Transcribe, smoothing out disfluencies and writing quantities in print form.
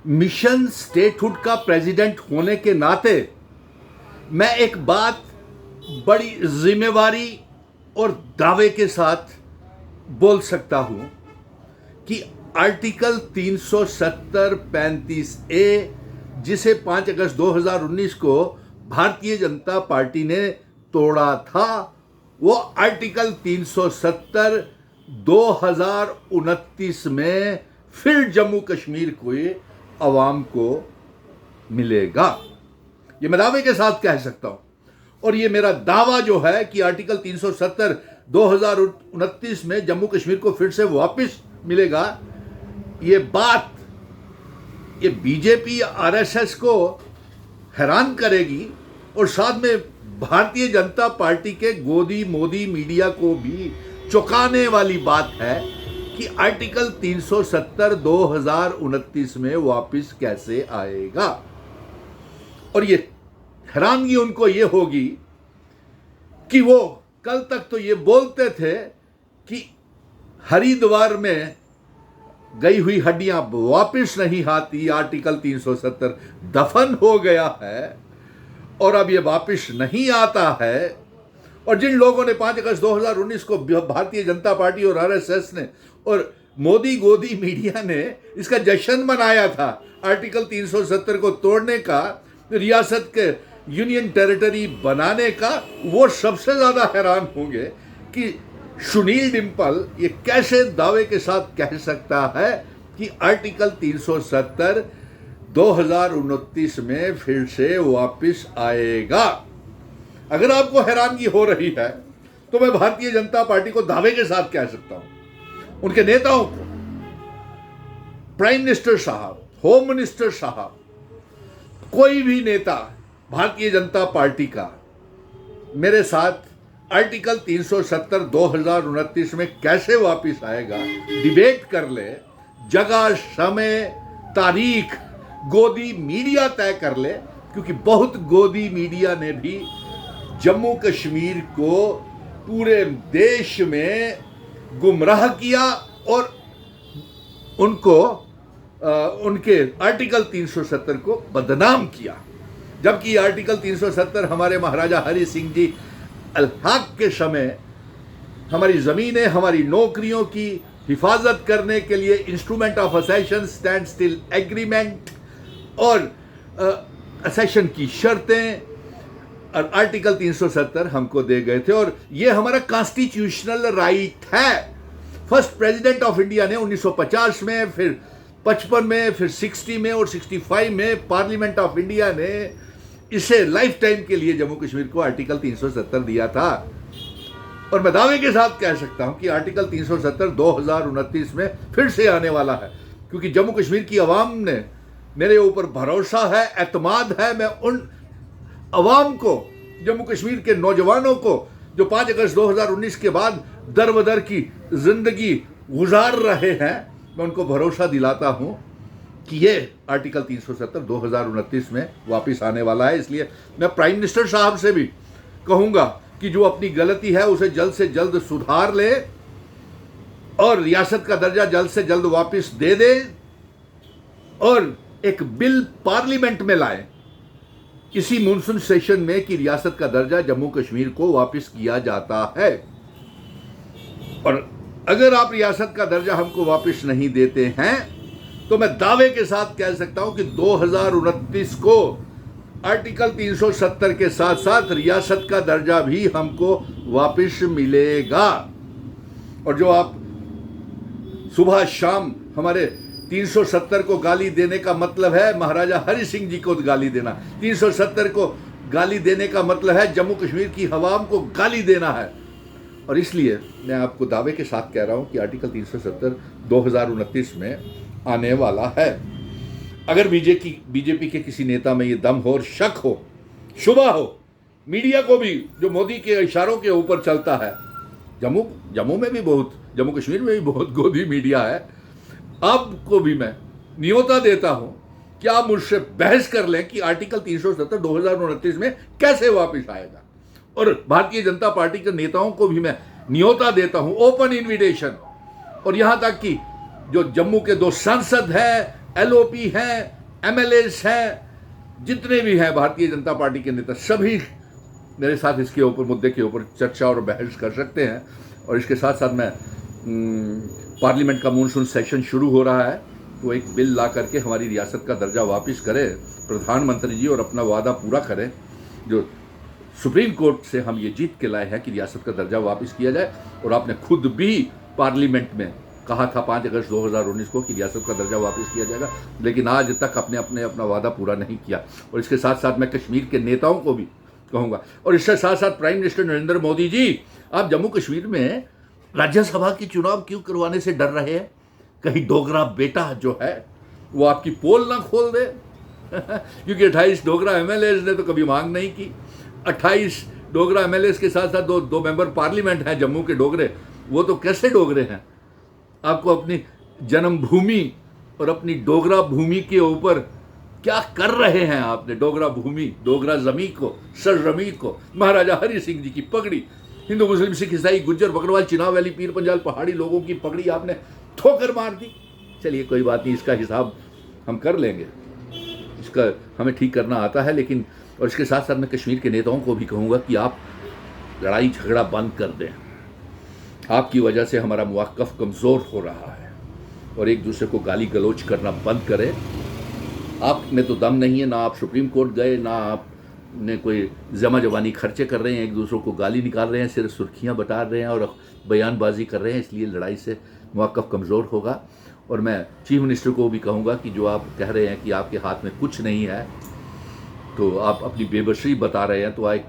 Mission statehood का president होने के नाते मैं एक बात बड़ी जिम्मेवारी और दावे के साथ बोल सकता हूं कि आर्टिकल 370 35A, जिसे 5 अगस्त 2019 को भारतीय जनता पार्टी ने तोड़ा था, वो आर्टिकल 370 2029 में फिर जम्मू कश्मीर को अवाम को मिलेगा। ये मैं दावे के साथ कह सकता हूं। और ये मेरा दावा जो है कि आर्टिकल 370 2029 में जम्मू कश्मीर को फिर से वापस मिलेगा, ये बात ये बीजेपी आरएसएस को हैरान करेगी और साथ में भारतीय जनता पार्टी के गोदी मोदी मीडिया को भी चौंकाने वाली बात है कि आर्टिकल 370 2029 में वापस कैसे आएगा। और ये हैरानगी उनको ये होगी कि वो कल तक तो ये बोलते थे कि हरिद्वार में गई हुई हड्डियां वापस नहीं आती, आर्टिकल 370 दफन हो गया है और अब ये वापस नहीं आता है। और जिन लोगों ने 5 अगस्त 2019 को भारतीय जनता पार्टी और आरएसएस ने और मोदी गोदी मीडिया ने इसका जश्न मनाया था, आर्टिकल 370 को तोड़ने का, रियासत के यूनियन टेरिटरी बनाने का, वो सबसे ज्यादा हैरान होंगे कि सुनील डिम्पल ये कैसे दावे के साथ कह सकता है कि आर्टिकल 370 2029 में फिर से वापस आएगा। अगर आपको हैरानगी हो रही है तो मैं भारतीय जनता पार्टी को दावे के साथ कह सकता हूं, उनके नेताओं को, प्राइम मिनिस्टर साहब, होम मिनिस्टर साहब, कोई भी नेता भारतीय जनता पार्टी का मेरे साथ आर्टिकल 370 2029 में कैसे वापस आएगा डिबेट कर ले। जगह, समय, तारीख गोदी मीडिया तय कर ले, क्योंकि बहुत गोदी मीडिया ने भी जम्मू कश्मीर को पूरे देश में गुमराह किया और उनको उनके आर्टिकल 370 को बदनाम किया। जबकि आर्टिकल 370 हमारे महाराजा हरि सिंह जी अल्हाक के समय हमारी ज़मीनें, हमारी नौकरियों की हिफाजत करने के लिए इंस्ट्रूमेंट ऑफ असेशन, स्टैंड स्टिल एग्रीमेंट और असेशन की शर्तें और आर्टिकल 370 हमको दे गए थे। और ये हमारा कॉन्स्टिट्यूशनल राइट है। फर्स्ट प्रेसिडेंट ऑफ इंडिया ने 1950 में, फिर 55 में, फिर 60 में और 65 में पार्लियामेंट ऑफ इंडिया ने इसे लाइफ टाइम के लिए जम्मू कश्मीर को आर्टिकल 370 दिया था। और मैं दावे के साथ कह सकता हूं कि आर्टिकल 370 2029 में फिर से आने वाला है, क्योंकि जम्मू कश्मीर की आवाम ने मेरे ऊपर भरोसा है, एतमाद है। मैं उन अवाम को, जम्मू कश्मीर के नौजवानों को जो 5 अगस्त 2019 के बाद दर बदर की जिंदगी गुजार रहे हैं, मैं उनको भरोसा दिलाता हूं कि ये आर्टिकल 370 2029 में वापस आने वाला है। इसलिए मैं प्राइम मिनिस्टर साहब से भी कहूंगा कि जो अपनी गलती है उसे जल्द से जल्द सुधार ले और रियासत का दर्जा जल्द से जल्द वापस दे दे और एक बिल पार्लियामेंट में लाए इसी मॉनसून सेशन में कि रियासत का दर्जा जम्मू कश्मीर को वापस किया जाता है। और अगर आप रियासत का दर्जा हमको वापस नहीं देते हैं तो मैं दावे के साथ कह सकता हूं कि 2029 को आर्टिकल 370 के साथ साथ रियासत का दर्जा भी हमको वापस मिलेगा। और जो आप सुबह शाम हमारे 370 को गाली देने का मतलब है महाराजा हरि सिंह जी को गाली देना, 370 को गाली देने का मतलब है जम्मू कश्मीर की अवाम को गाली देना है। और इसलिए मैं आपको दावे के साथ कह रहा हूं कि आर्टिकल 370 2029 में आने वाला है। अगर बीजेपी के किसी नेता में ये दम हो और शक हो, शुबा हो, मीडिया को भी जो मोदी के इशारों के ऊपर चलता है, जम्मू में भी बहुत, जम्मू कश्मीर में भी बहुत गोदी मीडिया है, आपको भी मैं न्योता देता हूं कि आप मुझसे बहस कर लें कि आर्टिकल 370 2029 में कैसे वापस आएगा। और भारतीय जनता पार्टी के नेताओं को भी मैं न्योता देता हूं, ओपन इनविटेशन। और यहां तक कि जो जम्मू के 2 सांसद हैं, LOP हैं, MLAs हैं, जितने भी हैं भारतीय जनता पार्टी के नेता, सभी मेरे साथ इसके ऊपर, मुद्दे के ऊपर चर्चा और बहस कर सकते हैं। और इसके साथ साथ मैं पार्लियामेंट का मानसून सेशन शुरू हो रहा है, तो एक बिल ला करके हमारी रियासत का दर्जा वापस करें प्रधानमंत्री जी, और अपना वादा पूरा करें जो सुप्रीम कोर्ट से हम ये जीत के लाए हैं कि रियासत का दर्जा वापस किया जाए। और आपने खुद भी पार्लियामेंट में कहा था 5 अगस्त 2019 को कि रियासत का दर्जा वापस किया जाएगा, लेकिन आज तक आपने अपना वादा पूरा नहीं किया। और इसके साथ साथ मैं कश्मीर के नेताओं को भी कहूँगा, और इसके साथ साथ प्राइम मिनिस्टर नरेंद्र मोदी जी, आप जम्मू कश्मीर में राज्यसभा के चुनाव क्यों करवाने से डर रहे हैं? कहीं डोगरा बेटा जो है वो आपकी पोल ना खोल दे क्योंकि 28 डोगरा MLAs ने तो कभी मांग नहीं की। 28 डोगरा MLAs के साथ साथ दो मेंबर पार्लियामेंट हैं जम्मू के डोगरे, वो तो कैसे डोगरे हैं? आपको अपनी जन्मभूमि और अपनी डोगरा भूमि के ऊपर क्या कर रहे हैं आपने? डोगरा भूमि, डोगरा जमी को, सरजमी को, महाराजा हरि सिंह जी की पगड़ी, हिंदू मुस्लिम सिख ईसाई गुज्जर बकरवाल चिनाब वैली पीर पंजाल पहाड़ी लोगों की पगड़ी आपने ठोकर मार दी। चलिए कोई बात नहीं, इसका हिसाब हम कर लेंगे, इसका हमें ठीक करना आता है। लेकिन और इसके साथ साथ मैं कश्मीर के नेताओं को भी कहूँगा कि आप लड़ाई झगड़ा बंद कर दें। आपकी वजह से हमारा मौक़िफ़ कमज़ोर हो रहा है, और एक दूसरे को गाली गलौज करना बंद करें। आप में तो दम नहीं है, ना आप सुप्रीम कोर्ट गए, ना आपने कोई जमा जवानी खर्चे कर रहे हैं, एक दूसरों को गाली निकाल रहे हैं, सिर्फ सुर्खियां बता रहे हैं और बयानबाजी कर रहे हैं। इसलिए लड़ाई से मौक़िफ़ कमज़ोर होगा। और मैं चीफ मिनिस्टर को भी कहूँगा कि जो आप कह रहे हैं कि आपके हाथ में कुछ नहीं है, तो आप अपनी बेबसी बता रहे हैं, तो एक